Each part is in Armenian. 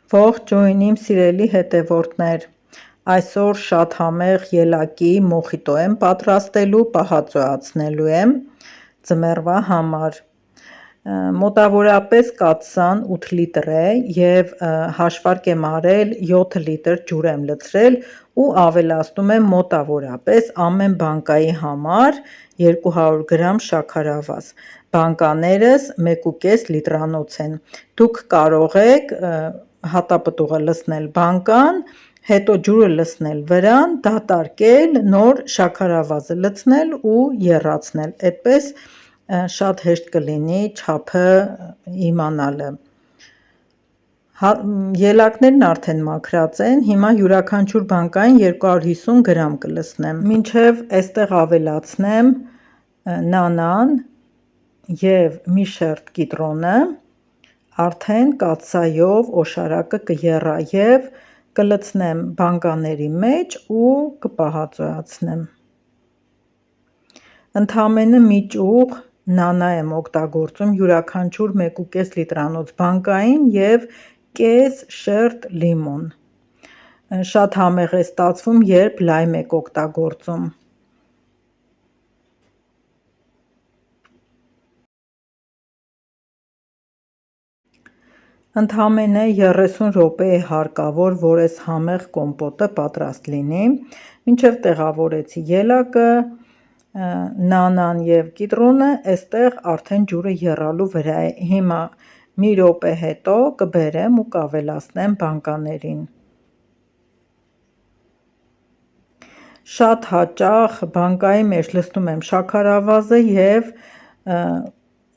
Ողջույն իմ սիրելի հետևորդներ, այսօր շատ համեղ ելակի մոխիտո եմ պատրաստելու, պահածոյացնելու եմ ձմեռվա համար, մոտավորապես կաթսան 8 լիտր է և հաշվարկ եմ արել 7 լիտր ջուր եմ լցրել ու ավելացնում եմ մոտավորապես ամեն բանկայի համար 200 գրամ շաքարավազ, բանկաներս 1,5 լիտրանոց են, դուք կարող եք հատապտուղը լցնել բանկան, հետո ջուրը լցնել վրան, դատարկել, նոր շաքարավազը լցնել ու եռացնել, այդպես շատ հեշտ կլինի չափը իմանալը, ելակներն արդեն մաքրած են, հիմա յուրաքանչյուր բանկային 250 գրամ կլցնեմ, մինչև այստեղ ավելացնեմ նանան և մի շերտ կիտրոնը, արդեն կաթսայով օշարակը կեռա և կլցնեմ բանկաների մեջ ու կպահածոյացնեմ, ընդամենը մի ճուղ նանա եմ օգտագործում յուրաքանչյուր 1,5 լիտրանոց բանկային և կես շերտ լիմոն, շատ համեղ է ստացվում, երբ լայմ եք օգտագործում, ընդամենը 30 րոպե է հարկավոր, որ այս համեղ կոմպոտը պատրաստ լինի, մինչև տեղավորեցի ելակը, նանան և կիտրոնը, այստեղ արդեն ջուրը եռալու վրա է, հիմա մի րոպե հետո կբերեմ ու կավելացնեմ բանկաներին, շատ հաճախ բանկայի մեջ լցնում եմ շաքարավազը և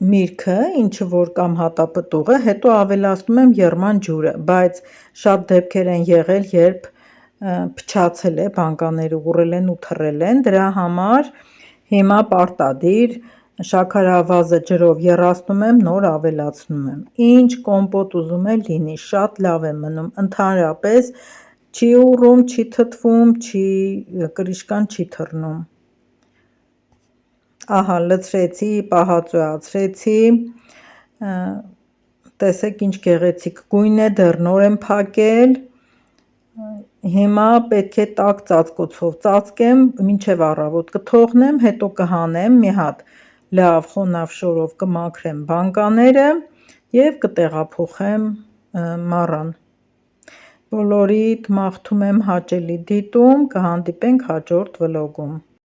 միրգը, ինչը որ կամ հատապտուղը, հետո ավելացնում եմ եռման ջուրը, բայց շատ դեպքեր են եղել, երբ փչացել է, բանկաները ուռել են ու թռել են, դրա համար հիմա պարտադիր շաքարավազը ջրով եռացնում եմ, նոր ավելացնում եմ, ինչ կոմպոտ ուզում է լինի, շատ լավ է մնում, ընդհանրապես չի ուռում, չի թթվում, կրիշկան չի թռնում, ահա լցրեցի, պահածոյացրեցի, տեսեք ինչ գեղեցիկ գույն է, դեռ նոր եմ փակել, հիմա պետք է տաք ծածկոցով ծածկեմ, մինչև առավոտ կթողնեմ, հետո կհանեմ, մի հատ լավ խոնավ շորով կմաքրեմ բանկաները և կտեղափոխեմ մառան, բոլորիդ մաղթում եմ հաճելի դիտում, կհանդիպենք հաջորդ վլոգում։